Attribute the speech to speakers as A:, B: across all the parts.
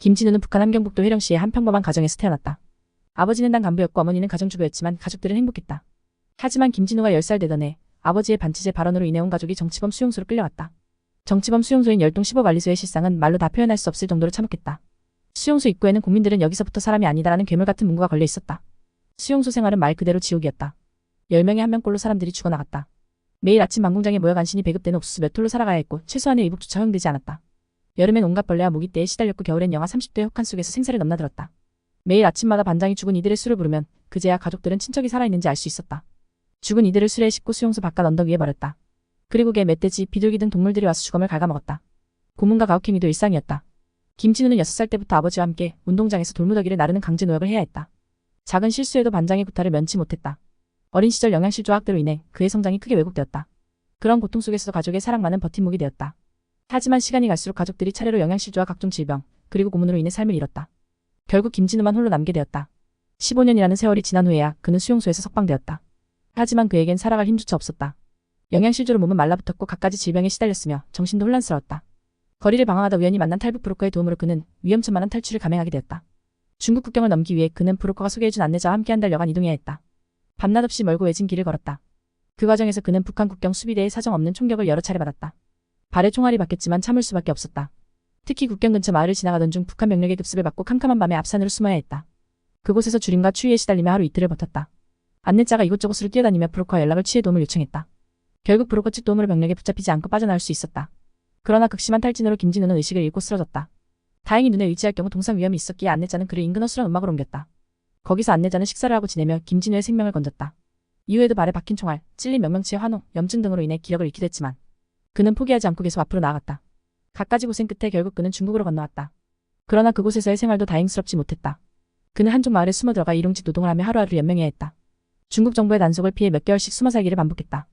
A: 김진우는 북한 함경북도 회령시의 한 평범한 가정에서 태어났다. 아버지는 당 간부였고 어머니는 가정주부였지만 가족들은 행복했다. 하지만 김진우가 10살 되던 해 아버지의 반치제 발언으로 인해 온 가족이 정치범 수용소로 끌려갔다. 정치범 수용소인 열동 15만리소의 실상은 말로 다 표현할 수 없을 정도로 참혹했다. 수용소 입구에는 국민들은 여기서부터 사람이 아니다라는 괴물 같은 문구가 걸려 있었다. 수용소 생활은 말 그대로 지옥이었다. 10명에 1명꼴로 사람들이 죽어나갔다. 매일 아침 방공장에 모여 간신히 배급되는 옥수수 몇 톨로 살아가야 했고 최소한의 의복조차 허용되지 않았다. 여름엔 온갖 벌레와 모기떼에 시달렸고 겨울엔 영하 30도의 혹한 속에서 생사를 넘나들었다. 매일 아침마다 반장이 죽은 이들의 수를 부르면 그제야 가족들은 친척이 살아있는지 알 수 있었다. 죽은 이들을 수레에 싣고 수용소 바깥 언덕 위에 버렸다. 그리고 개, 멧돼지, 비둘기 등 동물들이 와서 주검을 갉아먹었다. 고문과 가혹행위도 일상이었다. 김진우는 6살 때부터 아버지와 함께 운동장에서 돌무더기를 나르는 강제 노역을 해야 했다. 작은 실수에도 반장의 구타를 면치 못했다. 어린 시절 영양실조 학대로 인해 그의 성장이 크게 왜곡되었다. 그런 고통 속에서도 가족의 사랑만은 버팀목이 되었다. 하지만 시간이 갈수록 가족들이 차례로 영양실조와 각종 질병, 그리고 고문으로 인해 삶을 잃었다. 결국 김진우만 홀로 남게 되었다. 15년이라는 세월이 지난 후에야 그는 수용소에서 석방되었다. 하지만 그에겐 살아갈 힘조차 없었다. 영양실조로 몸은 말라붙었고 갖가지 질병에 시달렸으며 정신도 혼란스러웠다. 거리를 방황하다 우연히 만난 탈북 브로커의 도움으로 그는 위험천만한 탈출을 감행하게 되었다. 중국 국경을 넘기 위해 그는 브로커가 소개해준 안내자와 함께 한 달여간 이동해야 했다. 밤낮없이 멀고 외진 길을 걸었다. 그 과정에서 그는 북한 국경 수비대의 사정없는 총격을 여러 차례 받았다. 발에 총알이 박혔지만 참을 수밖에 없었다. 특히 국경 근처 마을을 지나가던 중 북한 병력의 급습을 받고 캄캄한 밤에 앞산으로 숨어야 했다. 그곳에서 주림과 추위에 시달리며 하루 이틀을 버텼다. 안내자가 이곳저곳을 뛰어다니며 브로커와 연락을 취해 도움을 요청했다. 결국 브로커 측 도움으로 병력에 붙잡히지 않고 빠져나올 수 있었다. 그러나 극심한 탈진으로 김진우는 의식을 잃고 쓰러졌다. 다행히 눈에 의지할 경우 동상 위험이 있었기에 안내자는 그를 인근 허술한 움막으로 옮겼다. 거기서 안내자는 식사를 하고 지내며 김진우의 생명을 건졌다. 이후에도 발에 박힌 총알, 찔린 명명치의 환호, 염증 등으로 인해 기력을 잃기도 했지만 그는 포기하지 않고 계속 앞으로 나아갔다. 갖가지 고생 끝에 결국 그는 중국으로 건너왔다. 그러나 그곳에서의 생활도 다행스럽지 못했다. 그는 한쪽 마을에 숨어들어가 일용직 노동을 하며 하루하루 연명해야 했다. 중국 정부의 단속을 피해 몇 개월씩 숨어 살기를 반복했다.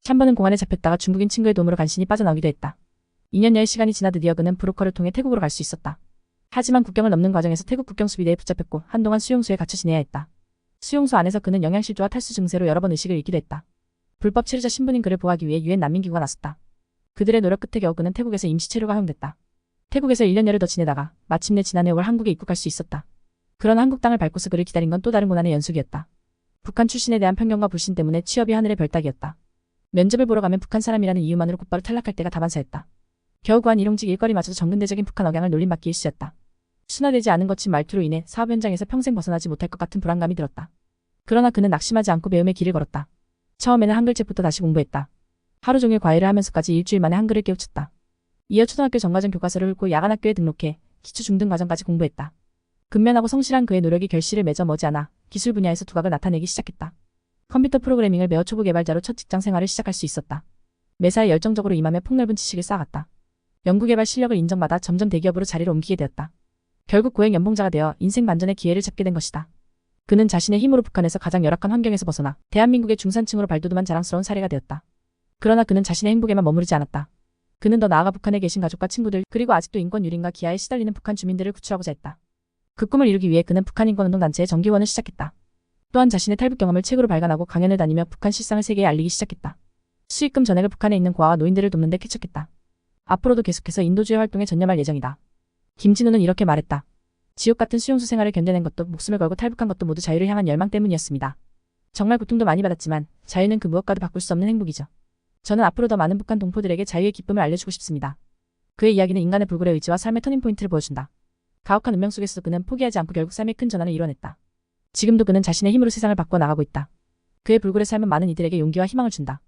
A: 한 번은 공안에 잡혔다가 중국인 친구의 도움으로 간신히 빠져나오기도 했다. 2년여의 시간이 지나 드디어 그는 브로커를 통해 태국으로 갈 수 있었다. 하지만 국경을 넘는 과정에서 태국 국경 수비대에 붙잡혔고 한동안 수용소에 갇혀 지내야 했다. 수용소 안에서 그는 영양실조와 탈수 증세로 여러 번 의식을 잃기도 했다. 불법 체류자 신분인 그를 보호하기 위해 유엔 난민기구가 나섰다. 그들의 노력 끝에 겨우 그는 태국에서 임시 체류가 허용됐다. 태국에서 1년여를 더 지내다가 마침내 지난해 5월 한국에 입국할 수 있었다. 그런 한국 땅을 밟고서 그를 기다린 건 또 다른 고난의 연속이었다. 북한 출신에 대한 편견과 불신 때문에 취업이 하늘의 별따기였다. 면접을 보러 가면 북한 사람이라는 이유만으로 곧바로 탈락할 때가 다반사였다. 겨우 구한 일용직 일거리마저도 정근대적인 북한 억양을 놀림받기 일쑤였다. 순화되지 않은 거친 말투로 인해 사업 현장에서 평생 벗어나지 못할 것 같은 불안감이 들었다. 그러나 그는 낙심하지 않고 배움의 길을 걸었다. 처음에는 한글책부터 다시 공부했다. 하루 종일 과외를 하면서까지 일주일 만에 한글을 깨우쳤다. 이어 초등학교 정과정 교과서를 훑고 야간학교에 등록해 기초 중등 과정까지 공부했다. 근면하고 성실한 그의 노력이 결실을 맺어 머지않아 기술 분야에서 두각을 나타내기 시작했다. 컴퓨터 프로그래밍을 배워 초보 개발자로 첫 직장 생활을 시작할 수 있었다. 매사에 열정적으로 임하며 폭넓은 지식을 쌓았다. 연구개발 실력을 인정받아 점점 대기업으로 자리를 옮기게 되었다. 결국 고액 연봉자가 되어 인생 반전의 기회를 잡게 된 것이다. 그는 자신의 힘으로 북한에서 가장 열악한 환경에서 벗어나 대한민국의 중산층으로 발돋움한 자랑스러운 사례가 되었다. 그러나 그는 자신의 행복에만 머무르지 않았다. 그는 더 나아가 북한에 계신 가족과 친구들 그리고 아직도 인권 유린과 기아에 시달리는 북한 주민들을 구출하고자 했다. 그 꿈을 이루기 위해 그는 북한인권운동단체의 정기원을 시작했다. 또한 자신의 탈북 경험을 책으로 발간하고 강연을 다니며 북한 실상을 세계에 알리기 시작했다. 수익금 전액을 북한에 있는 고아와 노인들을 돕는 데 쾌척했다. 앞으로도 계속해서 인도주의 활동에 전념할 예정이다. 김진우는 이렇게 말했다. 지옥 같은 수용소 생활을 견뎌낸 것도 목숨을 걸고 탈북한 것도 모두 자유를 향한 열망 때문이었습니다. 정말 고통도 많이 받았지만 자유는 그 무엇과도 바꿀 수 없는 행복이죠. 저는 앞으로 더 많은 북한 동포들에게 자유의 기쁨을 알려주고 싶습니다. 그의 이야기는 인간의 불굴의 의지와 삶의 터닝포인트를 보여준다. 가혹한 운명 속에서도 그는 포기하지 않고 결국 삶의 큰 전환을 이뤄냈다. 지금도 그는 자신의 힘으로 세상을 바꿔 나가고 있다. 그의 불굴의 삶은 많은 이들에게 용기와 희망을 준다.